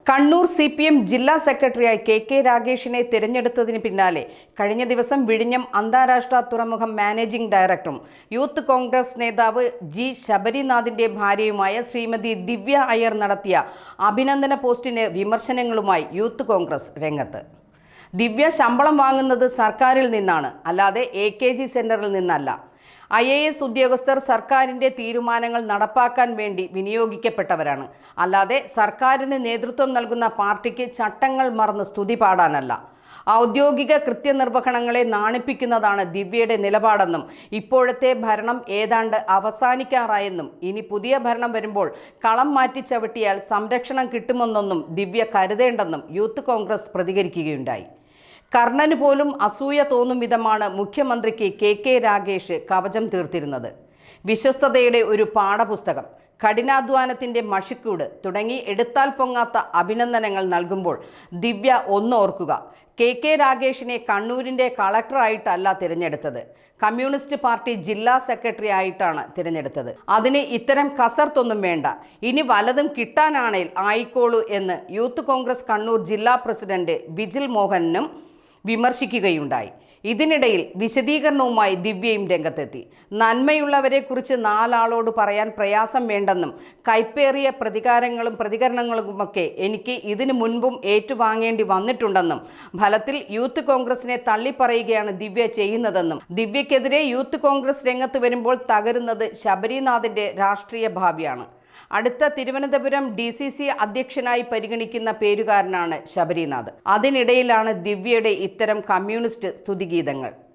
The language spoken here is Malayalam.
കണ്ണൂർ CPM ജില്ലാ സെക്രട്ടറിയായി കെ രാഗേഷിനെ തിരഞ്ഞെടുത്തതിന് പിന്നാലെ കഴിഞ്ഞ ദിവസം വിഴിഞ്ഞം അന്താരാഷ്ട്ര തുറമുഖം മാനേജിംഗ് ഡയറക്ടറും യൂത്ത് കോൺഗ്രസ് നേതാവ് ജി ശബരിനാഥിന്റെ ഭാര്യയുമായ ശ്രീമതി ദിവ്യ അയ്യർ നടത്തിയ അഭിനന്ദന പോസ്റ്റിന് വിമർശനങ്ങളുമായി യൂത്ത് കോൺഗ്രസ് രംഗത്ത്. ദിവ്യ ശമ്പളം വാങ്ങുന്നത് സർക്കാരിൽ നിന്നാണ്, അല്ലാതെ AKG സെന്ററിൽ നിന്നല്ല. IAS ഉദ്യോഗസ്ഥർ സർക്കാരിൻ്റെ തീരുമാനങ്ങൾ നടപ്പാക്കാൻ വേണ്ടി വിനിയോഗിക്കപ്പെട്ടവരാണ്, അല്ലാതെ സർക്കാരിന് നേതൃത്വം നൽകുന്ന പാർട്ടിക്ക് ചട്ടങ്ങൾ മറന്ന് സ്തുതി പാടാനല്ല. ഔദ്യോഗിക കൃത്യനിർവഹണങ്ങളെ നാണിപ്പിക്കുന്നതാണ് ദിവ്യയുടെ നിലപാടെന്നും ഇപ്പോഴത്തെ ഭരണം ഏതാണ്ട് അവസാനിക്കാറായെന്നും ഇനി പുതിയ ഭരണം വരുമ്പോൾ കളം മാറ്റി ചവിട്ടിയാൽ സംരക്ഷണം കിട്ടുമെന്നൊന്നും ദിവ്യ കരുതേണ്ടെന്നും യൂത്ത് കോൺഗ്രസ് പ്രതികരിക്കുകയുണ്ടായി. കർണന് പോലും അസൂയ തോന്നും വിധമാണ് മുഖ്യമന്ത്രിക്ക് കെ രാഗേഷ് കവചം തീർത്തിരുന്നത്. വിശ്വസ്തതയുടെ ഒരു പാഠപുസ്തകം, കഠിനാധ്വാനത്തിൻ്റെ മഷിക്കൂട് തുടങ്ങി എടുത്താൽ പൊങ്ങാത്ത അഭിനന്ദനങ്ങൾ നൽകുമ്പോൾ ദിവ്യ ഒന്നോർക്കുക, കെ രാഗേഷിനെ കണ്ണൂരിൻ്റെ കളക്ടറായിട്ടല്ല തിരഞ്ഞെടുത്തത്, കമ്മ്യൂണിസ്റ്റ് പാർട്ടി ജില്ലാ സെക്രട്ടറി ആയിട്ടാണ് തിരഞ്ഞെടുത്തത്. അതിന് ഇത്തരം കസർത്തൊന്നും വേണ്ട, ഇനി വലതും കിട്ടാനാണേൽ ആയിക്കോളൂ എന്ന് യൂത്ത് കോൺഗ്രസ് കണ്ണൂർ ജില്ലാ പ്രസിഡന്റ് വിജിൽ മോഹനും വിമർശിക്കുകയുണ്ടായി. ഇതിനിടയിൽ വിശദീകരണവുമായി ദിവ്യയും രംഗത്തെത്തി. നന്മയുള്ളവരെക്കുറിച്ച് നാലാളോട് പറയാൻ പ്രയാസം വേണ്ടെന്നും കൈപ്പേറിയ പ്രതികരണങ്ങളുമൊക്കെ എനിക്ക് ഇതിനു മുൻപും ഏറ്റുവാങ്ങേണ്ടി വന്നിട്ടുണ്ടെന്നും ഫലത്തിൽ യൂത്ത് കോൺഗ്രസിനെ തള്ളിപ്പറയുകയാണ് ദിവ്യ ചെയ്യുന്നതെന്നും ദിവ്യക്കെതിരെ യൂത്ത് കോൺഗ്രസ് രംഗത്ത് വരുമ്പോൾ തകരുന്നത് ശബരിനാഥിൻ്റെ രാഷ്ട്രീയ ഭാവിയാണ്. അടുത്ത തിരുവനന്തപുരം DCC അധ്യക്ഷനായി പരിഗണിക്കുന്ന പേരുകാരനാണ് ശബരിനാഥ്. അതിനിടയിലാണ് ദിവ്യയുടെ ഇത്തരം കമ്മ്യൂണിസ്റ്റ് സ്തുതിഗീതങ്ങൾ.